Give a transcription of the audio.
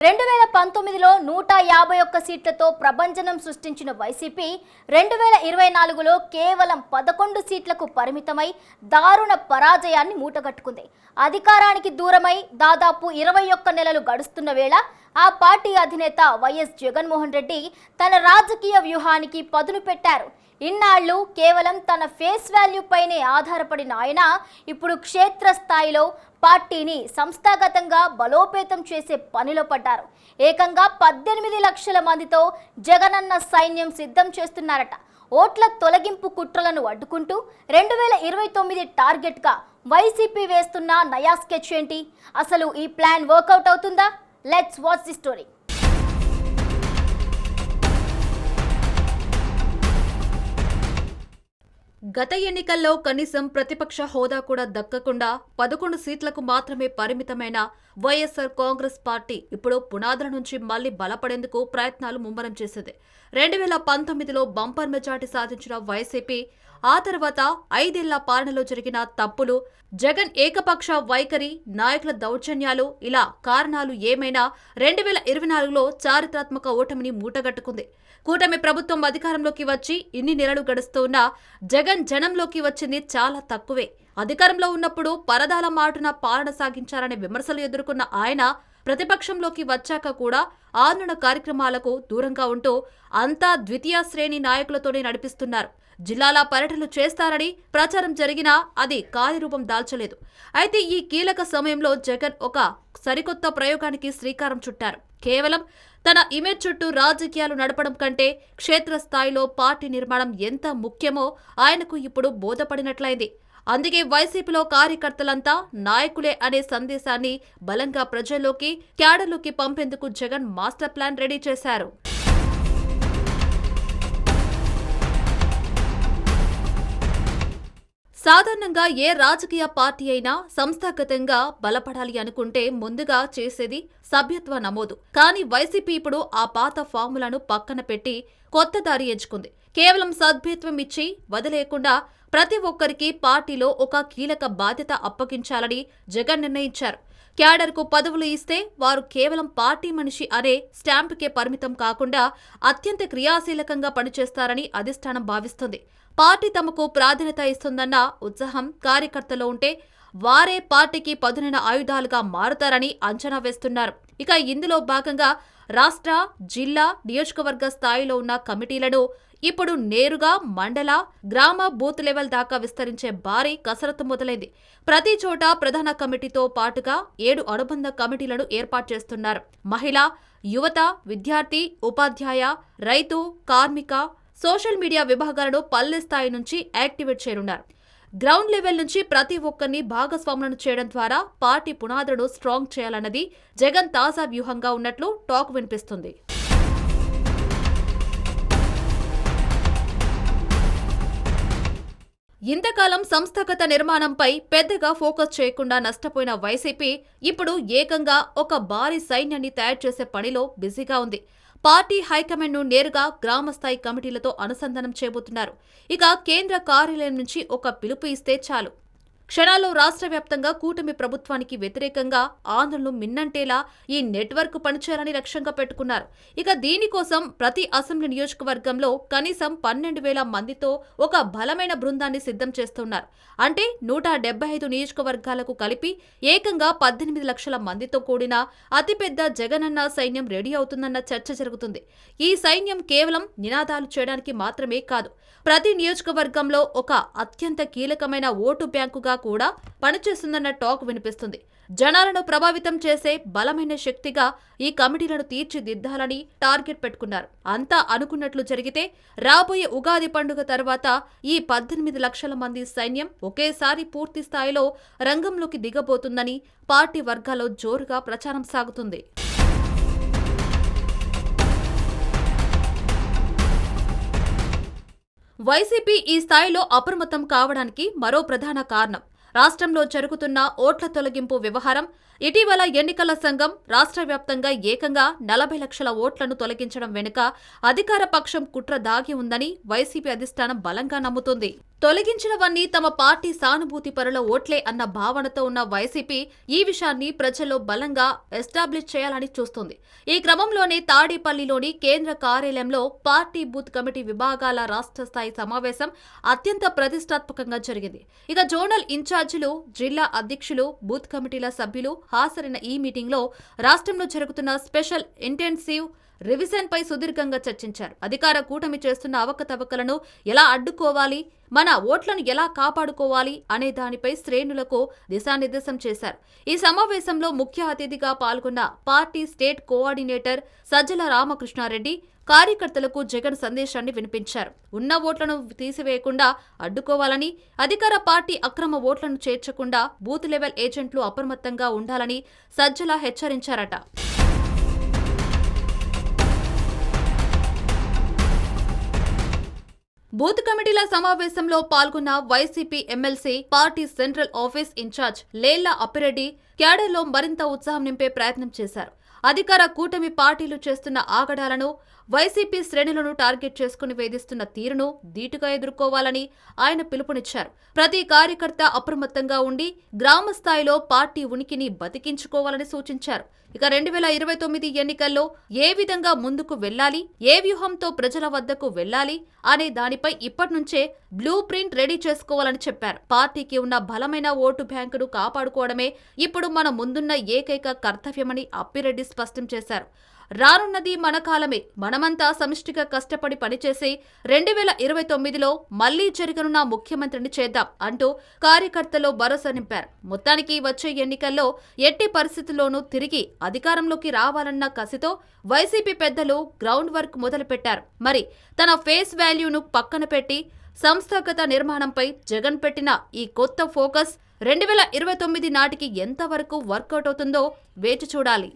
2019లో 151 సీట్లతో ప్రభంజనం సృష్టించిన వైసీపీ 2024లో కేవలం 11 సీట్లకు పరిమితమై దారుణ పరాజయాన్ని మూటగట్టుకుంది. అధికారానికి దూరమై దాదాపు 21 నెలలు గడుస్తున్న వేళ ఆ పార్టీ అధినేత వైఎస్ జగన్మోహన్ రెడ్డి తన రాజకీయ వ్యూహానికి పదును పెట్టారు. ఇన్నాళ్లు కేవలం తన ఫేస్ వాల్యూ పైనే ఆధారపడిన ఆయన ఇప్పుడు క్షేత్రస్థాయిలో పార్టీని సంస్థాగతంగా బలోపేతం చేసే పనిలో పడ్డారు. ఏకంగా 18 లక్షల మందితో జగనన్న సైన్యం సిద్ధం చేస్తున్నారట. ఓట్ల తొలగింపు కుట్రలను అడ్డుకుంటూ 2029 టార్గెట్గా వైసీపీ వేస్తున్న నయా స్కెచ్ ఏంటి? అసలు ఈ ప్లాన్ వర్కౌట్ అవుతుందా? Let's watch the story. గత ఎన్నికల్లో కనీసం ప్రతిపక్ష హోదా కూడా దక్కకుండా 11 సీట్లకు మాత్రమే పరిమితమైన వైఎస్ఆర్ కాంగ్రెస్ పార్టీ ఇప్పుడు పునాదుల నుంచి మళ్లీ బలపడేందుకు ప్రయత్నాలు ముమ్మరం చేసింది. 2019లో బంపర్ మెజార్టీ సాధించిన వైసీపీ ఆ తర్వాత 5 ఏళ్ల పాలనలో జరిగిన తప్పులు, జగన్ ఏకపక్ష వైఖరి, నాయకుల దౌర్జన్యాలు ఇలా కారణాలు ఏమైనా 2024లో చారిత్రాత్మక ఓటమిని మూటగట్టుకుంది. కూటమి ప్రభుత్వం అధికారంలోకి వచ్చి ఇన్ని నెలలు గడుస్తున్నా జగన్ జనంలోకి వచ్చింది చాలా తక్కువే. అధికారంలో ఉన్నప్పుడు పరదాల మాటున పాలన సాగించారనే విమర్శలు ఎదుర్కొన్న ఆయన ప్రతిపక్షంలోకి వచ్చాక కూడా ఆందోళన కార్యక్రమాలకు దూరంగా ఉంటూ అంతా ద్వితీయ శ్రేణి నాయకులతోనే నడిపిస్తున్నారు. జిల్లాల పర్యటనలు చేస్తారని ప్రచారం జరిగినా అది కార్యరూపం దాల్చలేదు. అయితే ఈ కీలక సమయంలో జగన్ ఒక సరికొత్త ప్రయోగానికి శ్రీకారం చుట్టారు. కేవలం తన ఇమేజ్ చుట్టూ రాజకీయాలు నడపడం కంటే క్షేత్రస్థాయిలో పార్టీ నిర్మాణం ఎంత ముఖ్యమో ఆయనకు ఇప్పుడు బోధపడినట్లయింది. అందుకే వైసీపీలో కార్యకర్తలంతా నాయకులే అనే సందేశాన్ని బలంగా ప్రజల్లోకి, క్యాడర్లోకి పంపేందుకు జగన్ మాస్టర్ ప్లాన్ రెడీ చేశారు. సాధారణంగా ఏ రాజకీయ పార్టీ అయినా సంస్థాగతంగా బలపడాలి అనుకుంటే ముందుగా చేసేది సభ్యత్వ నమోదు. కానీ వైసీపీ ఇప్పుడు ఆ పాత ఫార్ములను పక్కన పెట్టి కొత్త దారి ఎంచుకుంది. కేవలం సభ్యత్వం ఇచ్చి వదిలేయకుండా ప్రతి ఒక్కరికి పార్టీలో ఒక కీలక బాధ్యత అప్పగించాలని జగన్ నిర్ణయించారు. క్యాడర్కు పదవులు ఇస్తే వారు కేవలం పార్టీ మనిషి అనే స్టాంపుకే పరిమితం కాకుండా అత్యంత క్రియాశీలకంగా పనిచేస్తారని అధిష్టానం భావిస్తుంది. పార్టీ తమకు ప్రాధాన్యత ఇస్తుందన్న ఉత్సాహం కార్యకర్తలో ఉంటే వారే పార్టీకి పదునైన ఆయుధాలుగా మారుతారని అంచనా వేస్తున్నారు. ఇక ఇందులో భాగంగా రాష్ట్ర, జిల్లా, నియోజకవర్గ స్థాయిలో ఉన్న కమిటీలను ఇప్పుడు నేరుగా మండల, గ్రామ, బూత్ లెవెల్ దాకా విస్తరించే భారీ కసరత్తు మొదలైంది. ప్రతి చోట ప్రధాన కమిటీతో పాటుగా 7 అనుబంధ కమిటీలను ఏర్పాటు చేస్తున్నారు. మహిళ, యువత, విద్యార్థి, ఉపాధ్యాయ, రైతు, కార్మిక, సోషల్ మీడియా విభాగాలను పల్లె స్థాయి నుంచి యాక్టివేట్ చేయనున్నారు. గ్రౌండ్ లెవెల్ నుంచి ప్రతి ఒక్కరిని భాగస్వాములను చేయడం ద్వారా పార్టీ పునాదులను స్ట్రాంగ్ చేయాలన్నది జగన్ తాజా వ్యూహంగా ఉన్నట్లు టాక్ వినిపిస్తుంది. ఇంతకాలం సంస్థాగత నిర్మాణంపై పెద్దగా ఫోకస్ చేయకుండా నష్టపోయిన వైసీపీ ఇప్పుడు ఏకంగా ఒక భారీ సైన్యాన్ని తయారు చేసే పనిలో బిజీగా ఉంది. పార్టీ హైకమాండ్ను నేరుగా గ్రామస్థాయి కమిటీలతో అనుసంధానం చేయబోతున్నారు. ఇక కేంద్ర కార్యాలయం నుంచి ఒక పిలుపు ఇస్తే చాలు, క్షణాల్లో రాష్ట్ర వ్యాప్తంగా కూటమి ప్రభుత్వానికి వ్యతిరేకంగా ఆందోళనలు మిన్నంటేలా ఈ నెట్వర్క్ పనిచేయాలని లక్ష్యంగా పెట్టుకున్నారు. ఇక దీనికోసం ప్రతి అసెంబ్లీ నియోజకవర్గంలో కనీసం 12,000 మందితో ఒక బలమైన బృందాన్ని సిద్ధం చేస్తున్నారు. అంటే 175 నియోజకవర్గాలకు కలిపి ఏకంగా 18 లక్షల మందితో కూడిన అతిపెద్ద జగనన్న సైన్యం రెడీ అవుతుందన్న చర్చ జరుగుతుంది. ఈ సైన్యం కేవలం నినాదాలు చేయడానికి మాత్రమే కాదు, ప్రతి నియోజకవర్గంలో ఒక అత్యంత కీలకమైన ఓటు బ్యాంకుగా కూడా పనిచేస్తుందన్న టాక్ వినిపిస్తుంది. జనాలను ప్రభావితం చేసే బలమైన శక్తిగా ఈ కమిటీలను తీర్చిదిద్దాలని టార్గెట్ పెట్టుకున్నారు. అంతా అనుకున్నట్లు జరిగితే రాబోయే ఉగాది పండుగ తర్వాత ఈ 18 లక్షల మంది సైన్యం ఒకేసారి పూర్తి స్థాయిలో రంగంలోకి దిగబోతుందని పార్టీ వర్గాల్లో జోరుగా ప్రచారం సాగుతుంది. వైసీపీ ఈ స్థాయిలో అప్రమత్తం కావడానికి మరో ప్రధాన కారణం రాష్ట్రంలో జరుగుతున్న ఓట్ల తొలగింపు వ్యవహారం. ఇటీవల ఎన్నికల సంఘం రాష్ట్ర వ్యాప్తంగా ఏకంగా 40 లక్షల ఓట్లను తొలగించడం వెనుక అధికార పక్షం కుట్ర దాగి ఉందని వైసీపీ అధిష్టానం బలంగా నమ్ముతుంది. తొలగించినవన్నీ తమ పార్టీ సానుభూతి పరుల ఓట్లే అన్న భావనతో ఉన్న వైసీపీ ఈ విషయాన్ని ప్రజల్లో బలంగా ఎస్టాబ్లిష్ చేయాలని చూస్తుంది. ఈ క్రమంలోనే తాడేపల్లిలోని కేంద్ర కార్యాలయంలో పార్టీ బూత్ కమిటీ విభాగాల రాష్ట్ర స్థాయి సమావేశం అత్యంత ప్రతిష్టాత్మకంగా జరిగింది. ఇక జోనల్ ఇన్ఛార్జీలు, జిల్లా అధ్యక్షులు, బూత్ కమిటీల సభ్యులు హాజరైన ఈ మీటింగ్లో రాష్ట్రంలో జరుగుతున్న స్పెషల్ ఇంటెన్సివ్ రివిజన్ పై సుదీర్ఘంగా చర్చించారు. అధికార కూటమి చేస్తున్న అవకతవకలను ఎలా అడ్డుకోవాలి, మన ఓట్లను ఎలా కాపాడుకోవాలి అనే దానిపై శ్రేణులకు దిశానిర్దేశం చేశారు. ఈ సమావేశంలో ముఖ్య అతిథిగా పాల్గొన్న party state coordinator Sajjala Ramakrishna Reddy కార్యకర్తలకు జగన్ సందేశాన్ని వినిపించారు. ఉన్న ఓట్లను తీసివేయకుండా అడ్డుకోవాలని, అధికార పార్టీ అక్రమ ఓట్లను చేర్చకుండా బూత్ లెవెల్ ఏజెంట్లు అప్రమత్తంగా ఉండాలని సజ్జల హెచ్చరించారట. బూత్ కమిటీల సమావేశంలో పాల్గొన్న YCP MLC, party central office incharge Lella Appireddy క్యాడర్లో మరింత ఉత్సాహం నింపే ప్రయత్నం చేశారు. అధికార కూటమి పార్టీలు చేస్తున్న ఆగడాలను, వైసీపీ శ్రేణులను టార్గెట్ చేసుకుని వేధిస్తున్న తీరును ధీటుగా ఎదుర్కోవాలని ఆయన పిలుపునిచ్చారు. ప్రతి కార్యకర్త అప్రమత్తంగా ఉండి గ్రామ స్థాయిలో పార్టీ ఉనికిని బతికించుకోవాలని సూచించారు. ఇక 2029 ఎన్నికల్లో ఏ విధంగా ముందుకు వెళ్లాలి, ఏ వ్యూహంతో ప్రజల వద్దకు వెళ్లాలి అనే దానిపై ఇప్పటి నుంచే బ్లూ ప్రింట్ రెడీ చేసుకోవాలని చెప్పారు. పార్టీకి ఉన్న బలమైన ఓటు బ్యాంకును కాపాడుకోవడమే ఇప్పుడు మన ముందున్న ఏకైక కర్తవ్యమని అప్పిరెడ్డి స్పష్టం చేశారు. రానున్నది మన కాలమే, మనమంతా సమిష్టిగా కష్టపడి పనిచేసి 2029లో మళ్లీ జరగనున్న ముఖ్యమంత్రిని చేద్దాం అంటూ కార్యకర్తల్లో భరోసా నింపారు. మొత్తానికి వచ్చే ఎన్నికల్లో ఎట్టి పరిస్థితుల్లోనూ తిరిగి అధికారంలోకి రావాలన్న కసితో వైసీపీ పెద్దలు గ్రౌండ్ వర్క్ మొదలుపెట్టారు. మరి తన ఫేస్ వాల్యూను పక్కన పెట్టి సంస్థాగత నిర్మాణంపై జగన్ పెట్టిన ఈ కొత్త ఫోకస్ 2029 నాటికి ఎంతవరకు వర్కౌట్ అవుతుందో వేచి చూడాలి.